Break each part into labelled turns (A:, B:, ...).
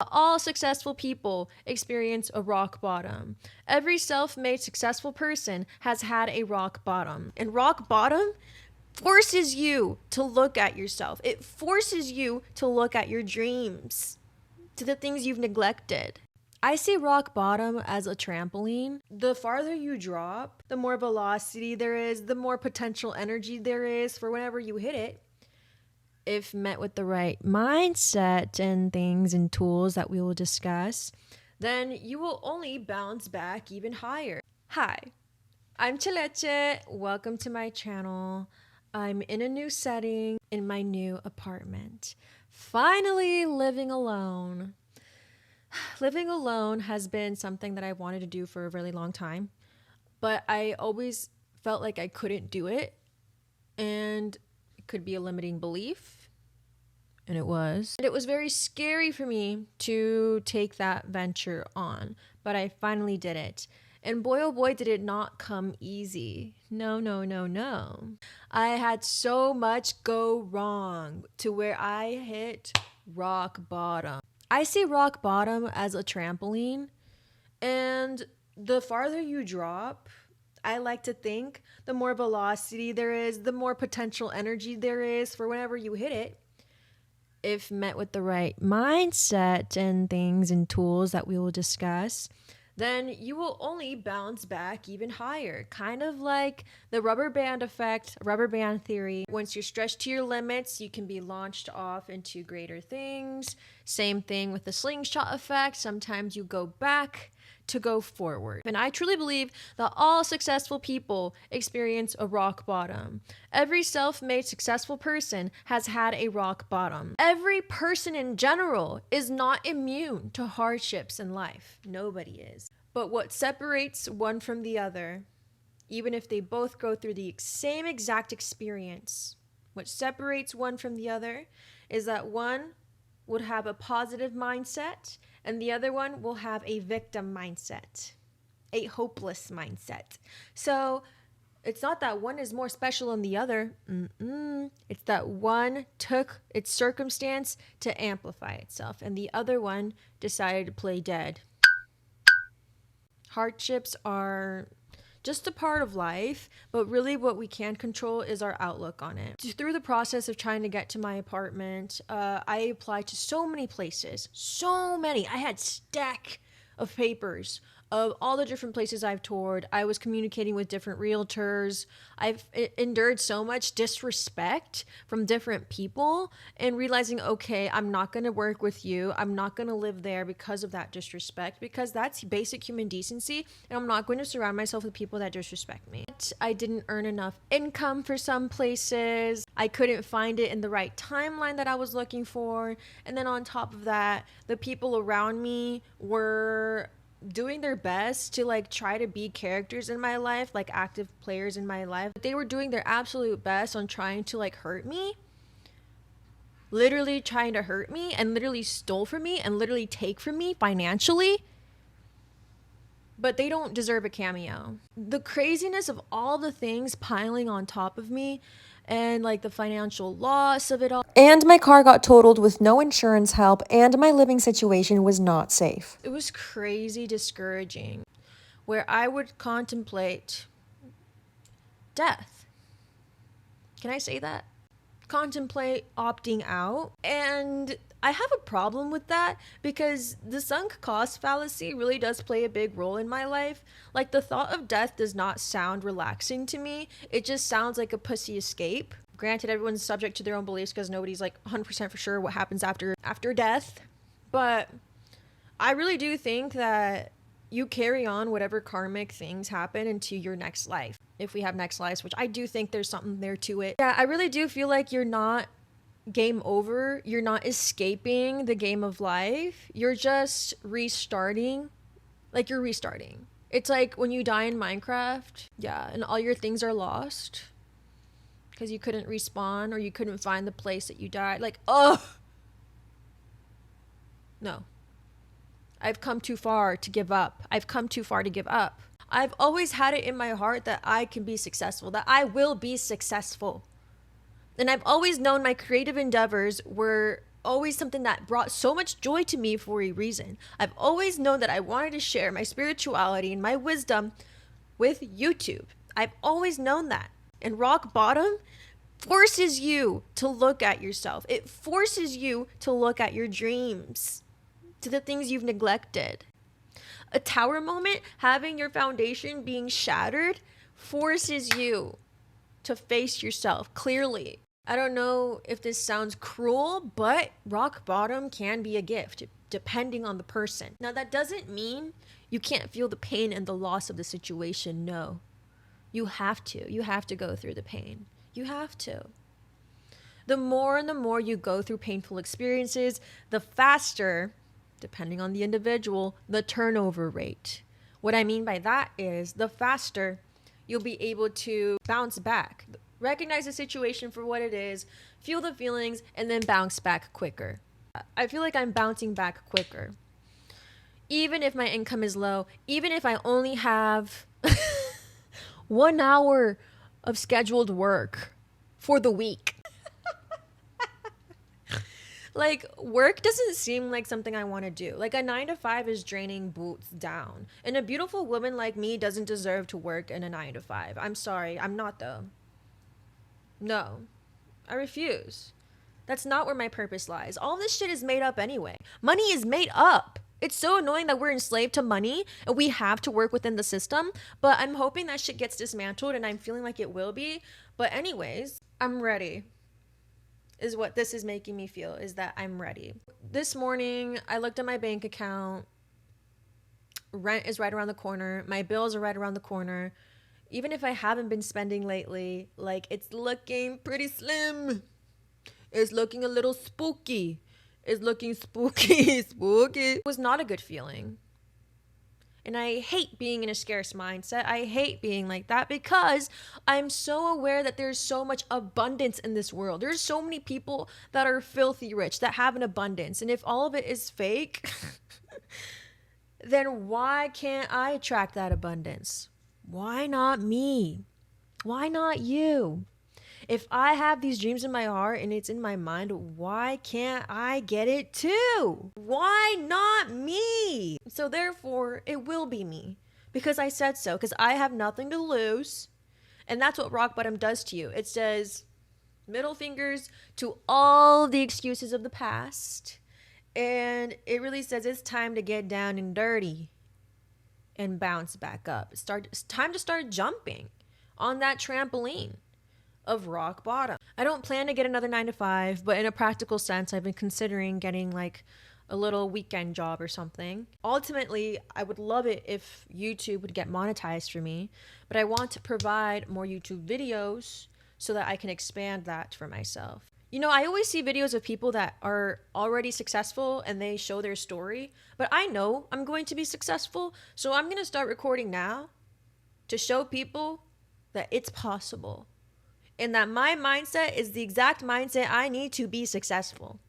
A: All successful people experience a rock bottom. Every self-made successful person has had a rock bottom. And rock bottom forces you to look at yourself. It forces you to look at your dreams, to the things you've neglected. I see rock bottom as a trampoline. The farther you drop, the more velocity there is, the more potential energy there is for whenever you hit it. If met with the right mindset and things and tools that we will discuss, then you will only bounce back even higher. Hi, I'm Chaleche. Welcome to my channel. I'm in a new setting in my new apartment. Finally living alone. Living alone has been something that I wanted to do for a really long time, but I always felt like I couldn't do it, and it could be a limiting belief. And it was. And it was very scary for me to take that venture on, but I finally did it. And boy, oh boy, did it not come easy. No. I had so much go wrong to where I hit rock bottom. I see rock bottom as a trampoline, and the farther you drop, I like to think, the more velocity there is, the more potential energy there is for whenever you hit it. If met with the right mindset and things and tools that we will discuss, then you will only bounce back even higher. Kind of like the rubber band effect, rubber band theory. Once you're stretched to your limits, you can be launched off into greater things. Same thing with the slingshot effect. Sometimes you go back to go forward. And I truly believe that all successful people experience a rock bottom. Every self-made successful person has had a rock bottom. Every person in general is not immune to hardships in life. Nobody is. But what separates one from the other, even if they both go through the same exact experience, what separates one from the other is that one would have a positive mindset and the other one will have a victim mindset, a hopeless mindset. So it's not that one is more special than the other. It's that one took its circumstance to amplify itself and the other one decided to play dead. Hardships are just a part of life, but really what we can control is our outlook on it. Through the process of trying to get to my apartment, I applied to so many places, so many. I had stack of papers of all the different places I've toured. I was communicating with different realtors. I've endured so much disrespect from different people and realizing, okay, I'm not going to work with you. I'm not going to live there because of that disrespect, because that's basic human decency. And I'm not going to surround myself with people that disrespect me. I didn't earn enough income for some places. I couldn't find it in the right timeline that I was looking for. And then on top of that, the people around me were doing their best to like try to be characters in my life, like active players in my life. But they were doing their absolute best on trying to like hurt me, literally trying to hurt me, and literally stole from me and literally take from me financially. But they don't deserve a cameo. The craziness of all the things piling on top of me and like the financial loss of it all.
B: And my car got totaled with no insurance help, and my living situation was not safe.
A: It was crazy discouraging, where I would contemplate death. Can I say that? Contemplate opting out. And I have a problem with that because the sunk cost fallacy really does play a big role in my life. Like, the thought of death does not sound relaxing to me. It just sounds like a pussy escape. Granted, everyone's subject to their own beliefs because nobody's like 100% for sure what happens after death. But I really do think that you carry on whatever karmic things happen into your next life. If we have next lives, which I do think there's something there to it. Yeah, I really do feel like you're not game over. You're not escaping the game of life. You're just restarting. Like, you're restarting. It's like when you die in Minecraft. Yeah, and all your things are lost because you couldn't respawn or you couldn't find the place that you died. Like, ugh. No. I've come too far to give up. I've come too far to give up. I've always had it in my heart that I can be successful, that I will be successful. And I've always known my creative endeavors were always something that brought so much joy to me for a reason. I've always known that I wanted to share my spirituality and my wisdom with YouTube. I've always known that. And rock bottom forces you to look at yourself. It forces you to look at your dreams, to the things you've neglected. A tower moment, having your foundation being shattered, forces you to face yourself clearly. I don't know if this sounds cruel, but rock bottom can be a gift depending on the person. Now, that doesn't mean you can't feel the pain and the loss of the situation. No. You have to. You have to go through the pain. You have to. The more and the more you go through painful experiences, the faster, depending on the individual, the turnover rate. What I mean by that is the faster you'll be able to bounce back. Recognize the situation for what it is, feel the feelings, and then bounce back quicker. I feel like I'm bouncing back quicker. Even if my income is low, even if I only have 1 hour of scheduled work for the week. Like, work doesn't seem like something I want to do. Like, a 9-to-5 is draining boots down. And a beautiful woman like me doesn't deserve to work in a 9-to-5. I'm sorry, I'm not though. No, I refuse. That's not where my purpose lies. All this shit is made up anyway. Money is made up. It's so annoying that we're enslaved to money and we have to work within the system. But I'm hoping that shit gets dismantled, and I'm feeling like it will be. But anyways, I'm ready. Is what this is making me feel, is that I'm ready. This morning, I looked at my bank account. Rent is right around the corner. My bills are right around the corner. Even if I haven't been spending lately, like, it's looking pretty slim. It's looking a little spooky. It's looking spooky. Spooky. It was not a good feeling. And I hate being in a scarce mindset. I hate being like that because I'm so aware that there's so much abundance in this world. There's so many people that are filthy rich, that have an abundance. And if all of it is fake, then why can't I attract that abundance? Why not me? Why not you? If I have these dreams in my heart and it's in my mind, why can't I get it too? Why not me? So therefore, it will be me because I said so, because I have nothing to lose. And that's what rock bottom does to you. It says middle fingers to all the excuses of the past. And it really says it's time to get down and dirty and bounce back up. It's time to start jumping on that trampoline of rock bottom. I don't plan to get another 9-to-5, but in a practical sense, I've been considering getting like a little weekend job or something. Ultimately, I would love it if YouTube would get monetized for me, but I want to provide more YouTube videos so that I can expand that for myself. You know, I always see videos of people that are already successful and they show their story, but I know I'm going to be successful, so I'm going to start recording now to show people that it's possible. And that my mindset is the exact mindset I need to be successful.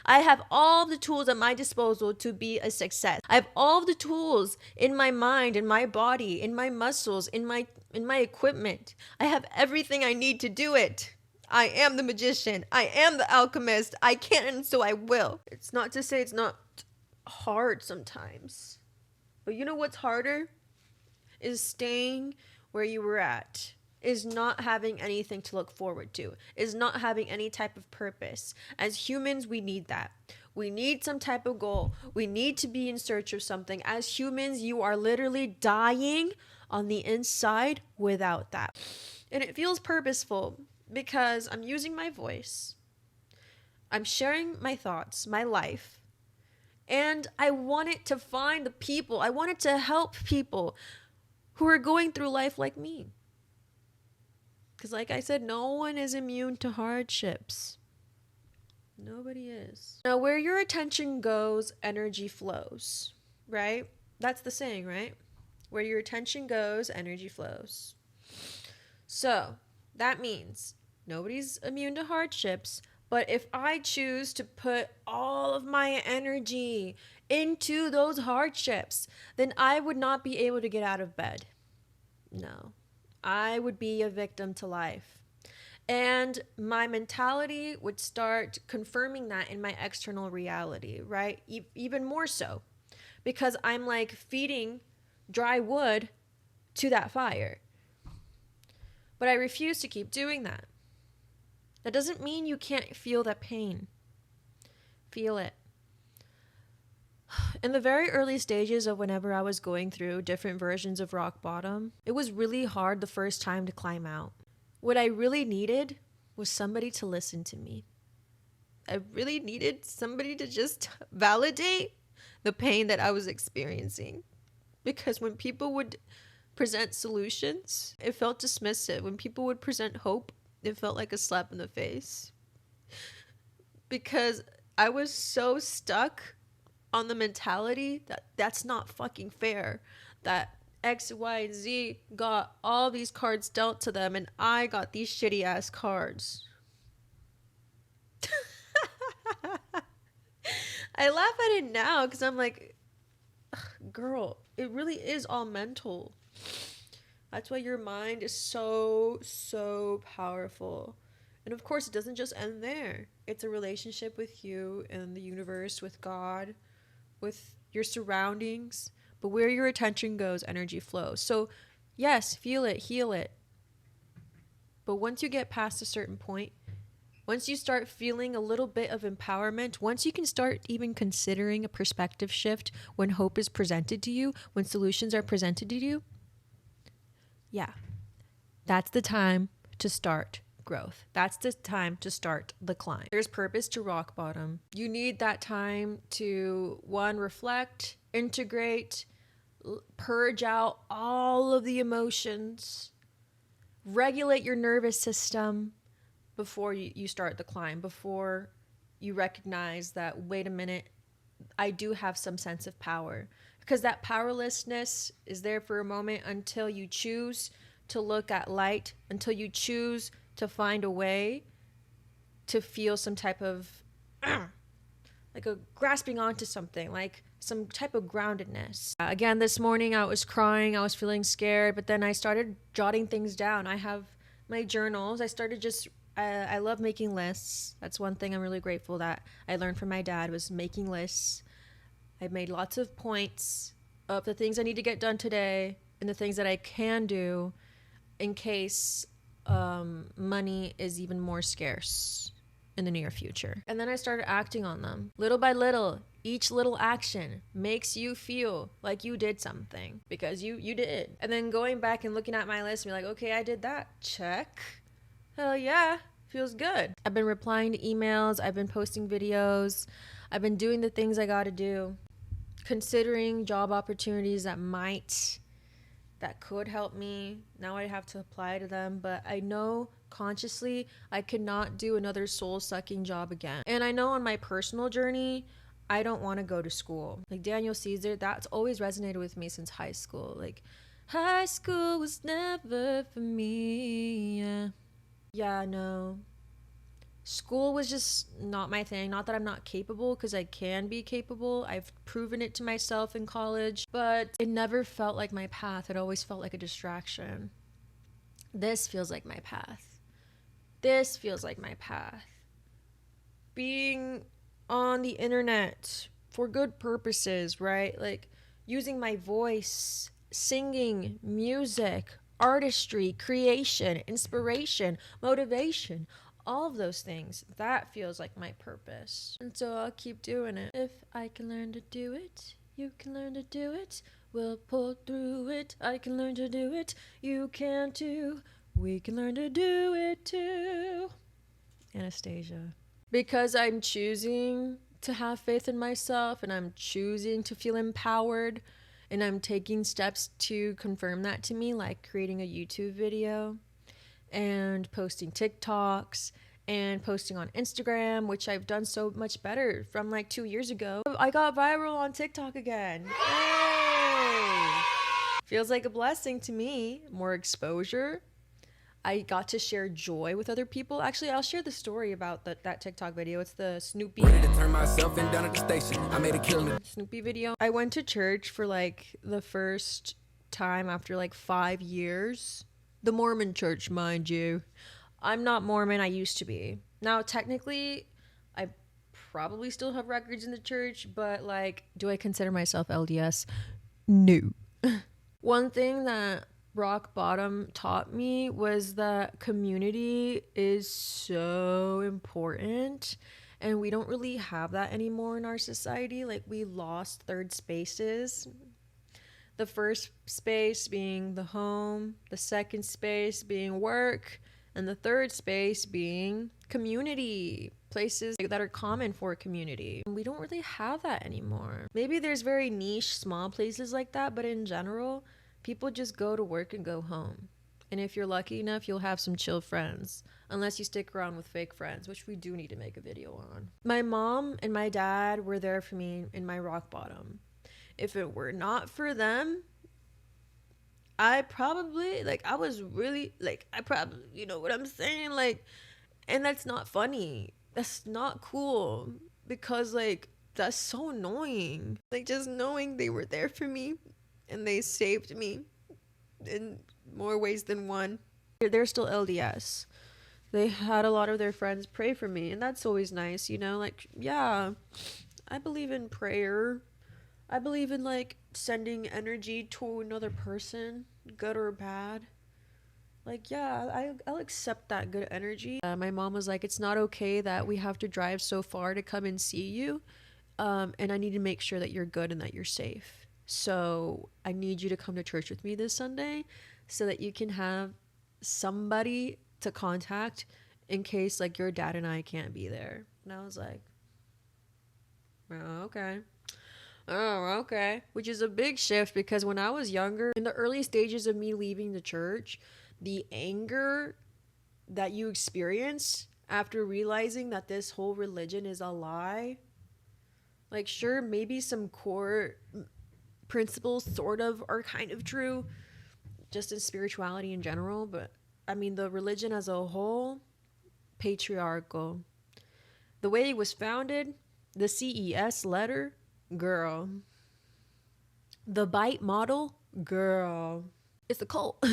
A: I have all the tools at my disposal to be a success. I have all the tools in my mind, in my body, in my muscles, in my equipment. I have everything I need to do it. I am the magician. I am the alchemist. I can, and so I will. It's not to say it's not hard sometimes. But you know what's harder? Is staying where you were at. Is not having anything to look forward to, is not having any type of purpose. As humans, we need that. We need some type of goal. We need to be in search of something. As humans, you are literally dying on the inside without that. And it feels purposeful because I'm using my voice. I'm sharing my thoughts, my life. And I want it to find the people. I want it to help people who are going through life like me. Because like I said, no one is immune to hardships. Nobody is. Now, where your attention goes, energy flows, right? That's the saying, right? Where your attention goes, energy flows. So that means nobody's immune to hardships. But if I choose to put all of my energy into those hardships, then I would not be able to get out of bed. No. I would be a victim to life. And my mentality would start confirming that in my external reality, right? Even more so, because I'm like feeding dry wood to that fire. But I refuse to keep doing that. That doesn't mean you can't feel that pain. Feel it. In the very early stages of whenever I was going through different versions of rock bottom, it was really hard the first time to climb out. What I really needed was somebody to listen to me. I really needed somebody to just validate the pain that I was experiencing. Because when people would present solutions, it felt dismissive. When people would present hope, it felt like a slap in the face. Because I was so stuck on the mentality that that's not fucking fair. That X, Y, and Z got all these cards dealt to them and I got these shitty ass cards. I laugh at it now because I'm like, girl, it really is all mental. That's why your mind is so powerful. And of course, it doesn't just end there. It's a relationship with you and the universe, with God, with your surroundings. But where your attention goes, energy flows. So yes, feel it, heal it. But once you get past a certain point, once you start feeling a little bit of empowerment, once you can start even considering a perspective shift when hope is presented to you, when solutions are presented to you, yeah, that's the time to start growth. That's the time to start the climb. There's purpose to rock bottom. You need that time to, one, reflect, integrate, purge out all of the emotions, regulate your nervous system before you start the climb, before you recognize that, wait a minute, I do have some sense of power. Because that powerlessness is there for a moment until you choose to look at light, until you choose to find a way to feel some type of like a grasping onto something, like some type of groundedness. Again, this morning I was crying, I was feeling scared, but then I started jotting things down. I have my journals. I started just I love making lists. That's one thing I'm really grateful that I learned from my dad, was making lists. I've made lots of points of the things I need to get done today and the things that I can do in case money is even more scarce in the near future. And then I started acting on them. Little by little, each little action makes you feel like you did something because you did. And then going back and looking at my list and be like, okay, I did that. Check. Hell yeah, feels good. I've been replying to emails. I've been posting videos. I've been doing the things I gotta do. Considering job opportunities that could help me. Now I have to apply to them, but I know consciously I could not do another soul-sucking job again. And I know on my personal journey, I don't want to go to school. Like Daniel Caesar, that's always resonated with me since high school. Like, high school was never for me. Yeah, no. School was just not my thing. Not that I'm not capable, because I can be capable. I've proven it to myself in college, but it never felt like my path. It always felt like a distraction. This feels like my path. This feels like my path. Being on the internet for good purposes, right? Like using my voice, singing, music, artistry, creation, inspiration, motivation, all of those things, that feels like my purpose. And so I'll keep doing it. If I can learn to do it, you can learn to do it. We'll pull through it. I can learn to do it. You can too. We can learn to do it too. Anastasia. Because I'm choosing to have faith in myself and I'm choosing to feel empowered and I'm taking steps to confirm that to me, like creating a YouTube video and posting TikToks and posting on Instagram, which I've done so much better from like 2 years ago. I got viral on TikTok again. Yay! Feels like a blessing to me. More exposure. I got to share joy with other people. Actually, I'll share the story about that TikTok video. It's the Snoopy. Ready to turn myself in down at the station. I made a killing. Snoopy video. I went to church for like the first time after like 5 years. The Mormon church, mind you. I'm not Mormon. I used to be. Now, technically, I probably still have records in the church, but like, do I consider myself LDS? No. One thing that rock bottom taught me was that community is so important, and we don't really have that anymore in our society. Like, we lost third spaces. The first space being the home, the second space being work, and the third space being community, places that are common for community. We don't really have that anymore. Maybe there's very niche small places like that, but in general, people just go to work and go home. And if you're lucky enough, you'll have some chill friends, unless you stick around with fake friends, which we do need to make a video on. My mom and my dad were there for me in my rock bottom. If it were not for them, I probably, like, I was really, like, I probably, you know what I'm saying? Like, and that's not funny. That's not cool. Because, like, that's so annoying. Like, just knowing they were there for me and they saved me in more ways than one. They're still LDS. They had a lot of their friends pray for me, and that's always nice, you know? Like, yeah, I believe in prayer. I believe in, like, sending energy to another person, good or bad. Like, yeah, I'll accept that good energy. My mom was like, it's not okay that we have to drive so far to come and see you. And I need to make sure that you're good and that you're safe. So I need you to come to church with me this Sunday so that you can have somebody to contact in case, like, your dad and I can't be there. And I was like, oh, okay. Oh, okay. Which is a big shift, because when I was younger, in the early stages of me leaving the church, the anger that you experience after realizing that this whole religion is a lie, like, sure, maybe some core principles sort of are kind of true, just in spirituality in general, but I mean, the religion as a whole, patriarchal. The way it was founded, the CES letter, girl. The bite model, girl. It's a cult.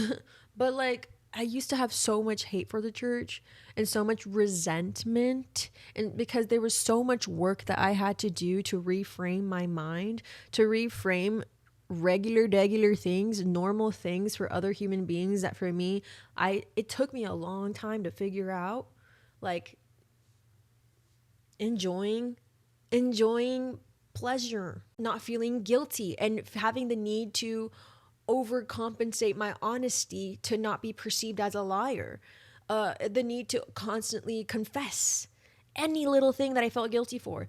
A: But, like, I used to have so much hate for the church and so much resentment, and because there was so much work that I had to do to reframe my mind, to reframe regular things, normal things for other human beings, that for me, it took me a long time to figure out, like, enjoying pleasure, not feeling guilty, and having the need to overcompensate my honesty to not be perceived as a liar. The need to constantly confess any little thing that I felt guilty for.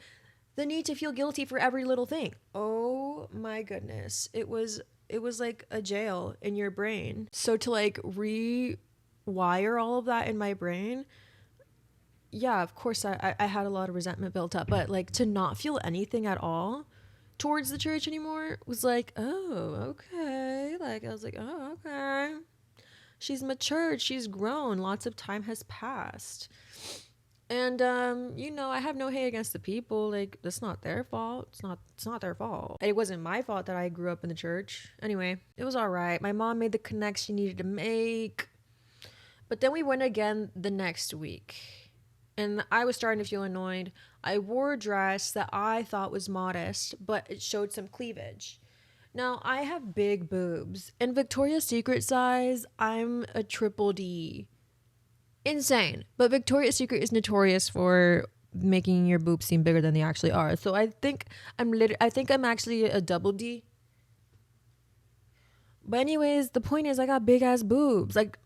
A: The need to feel guilty for every little thing. Oh my goodness. It was like a jail in your brain. So to, like, rewire all of that in my brain, yeah, of course I had a lot of resentment built up, but, like, to not feel anything at all towards the church anymore was like, oh, okay. Like, I was like, oh, okay. She's matured, she's grown, lots of time has passed. And you know, I have no hate against the people. Like, that's not their fault. It's not their fault. It wasn't my fault that I grew up in the church. Anyway, it was all right. My mom made the connect she needed to make. But then we went again the next week. And I was starting to feel annoyed. I wore a dress that I thought was modest, but it showed some cleavage. Now, I have big boobs. In Victoria's Secret size, I'm a triple D. Insane. But Victoria's Secret is notorious for making your boobs seem bigger than they actually are. So I think I'm actually a double D. But anyways, the point is, I got big ass boobs. Like,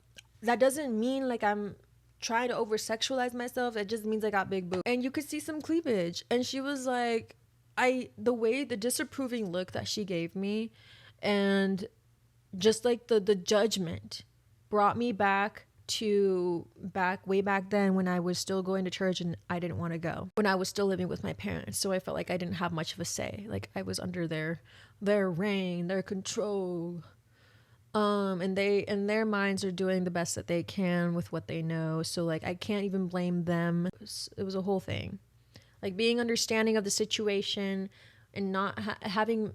A: that doesn't mean like I'm trying to over sexualize myself. It just means I got big boobs. And you could see some cleavage. And she was like, the disapproving look that she gave me, and just like the judgment, brought me way back then, when I was still going to church and I didn't want to go, when I was still living with my parents. So I felt like I didn't have much of a say. Like, I was under their reign, their control. And they, in their minds, are doing the best that they can with what they know. So, like, I can't even blame them. It was a whole thing. Like, being understanding of the situation and not having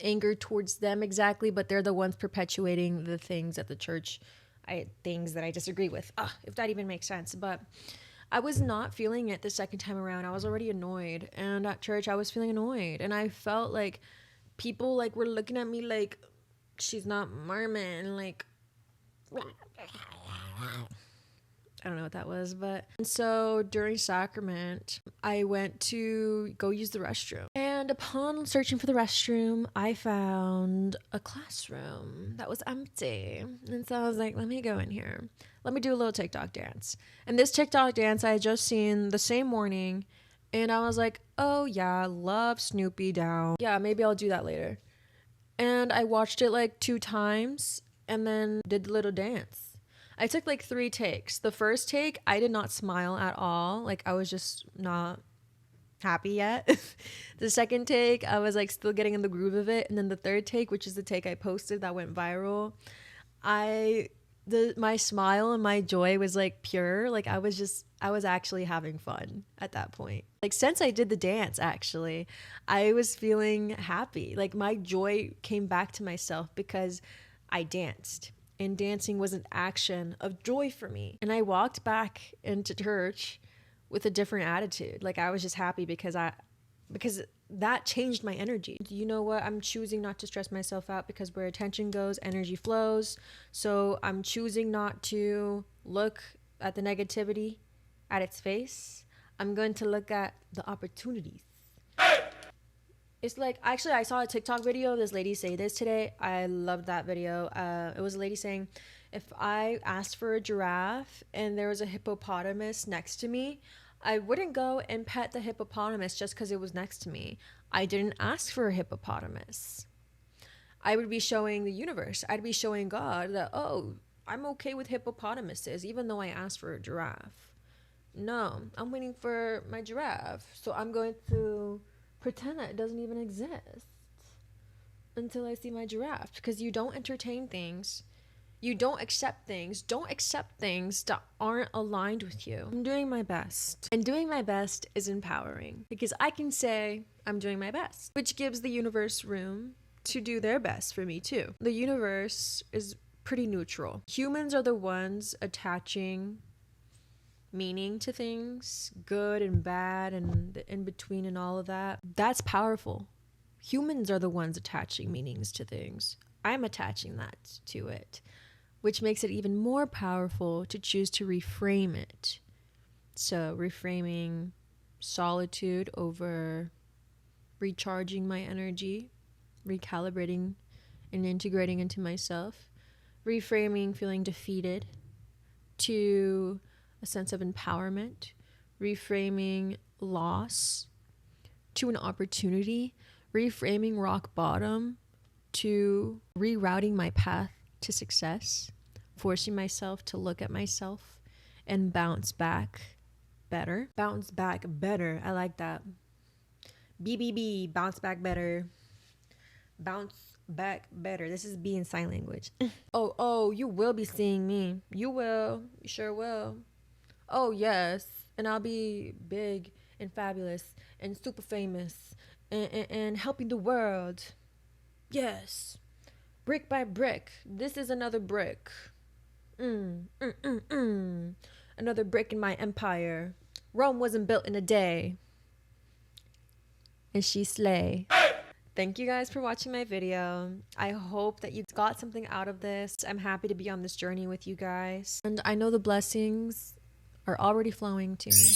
A: anger towards them exactly, but they're the ones perpetuating the things that the church things that I disagree with. If that even makes sense. But I was not feeling it the second time around. I was already annoyed. And at church, I was feeling annoyed. And I felt like people like were looking at me like, she's not Mormon. Like, I don't know what that was, but and so during sacrament, I went to go use the restroom. And upon searching for the restroom, I found a classroom that was empty. And so I was like, let me go in here. Let me do a little TikTok dance. And this TikTok dance I had just seen the same morning. And I was like, oh yeah, love Snoopy down. Yeah, maybe I'll do that later. And I watched it like 2 times and then did the little dance. I took like 3 takes. The first take, I did not smile at all. Like I was just not happy yet. The second take, I was like still getting in the groove of it. And then the third take, which is the take I posted that went viral, my smile and my joy was like pure. Like I was actually having fun at that point. Like since I did the dance, actually, I was feeling happy. Like my joy came back to myself because I danced. And dancing was an action of joy for me. And I walked back into church with a different attitude. Like I was just happy because that changed my energy. You know what? I'm choosing not to stress myself out because where attention goes, energy flows. So I'm choosing not to look at the negativity at its face. I'm going to look at the opportunities. It's like, actually, I saw a TikTok video of this lady say this today. I loved that video. It was a lady saying, if I asked for a giraffe and there was a hippopotamus next to me, I wouldn't go and pet the hippopotamus just because it was next to me. I didn't ask for a hippopotamus. I would be showing the universe. I'd be showing God that, oh, I'm okay with hippopotamuses, even though I asked for a giraffe. No, I'm waiting for my giraffe. So I'm going to pretend that it doesn't even exist until I see my giraffe. Because you don't entertain things. You don't accept things. Don't accept things that aren't aligned with you. I'm doing my best. And doing my best is empowering. Because I can say I'm doing my best. Which gives the universe room to do their best for me too. The universe is pretty neutral. Humans are the ones attaching meaning to things, good and bad and the in between and all of that. That's powerful. Humans are the ones attaching meanings to things. I'm attaching that to it, which makes it even more powerful to choose to reframe it. So reframing solitude over recharging my energy, recalibrating and integrating into myself, reframing feeling defeated to a sense of empowerment, reframing loss to an opportunity, reframing rock bottom to rerouting my path to success, forcing myself to look at myself and bounce back better. Bounce back better. I like that. BBB, bounce back better. Bounce back better. This is B in sign language. Oh, you will be seeing me. You will. You sure will. Oh, yes. And I'll be big and fabulous and super famous and helping the world. Yes. Brick by brick. This is another brick. Another brick in my empire. Rome wasn't built in a day. And she slay. Thank you guys for watching my video. I hope that you got something out of this. I'm happy to be on this journey with you guys. And I know the blessings are already flowing to me.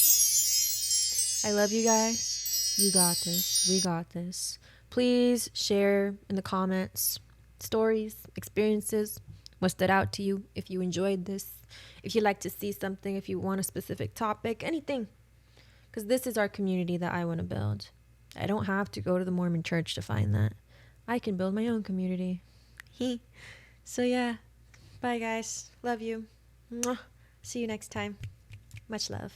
A: I love you guys. You got this. We got this. Please share in the comments stories, experiences, what stood out to you, if you enjoyed this, if you'd like to see something, if you want a specific topic, anything. Because this is our community that I want to build. I don't have to go to the Mormon church to find that. I can build my own community. So yeah. Bye guys. Love you. Mwah. See you next time. Much love.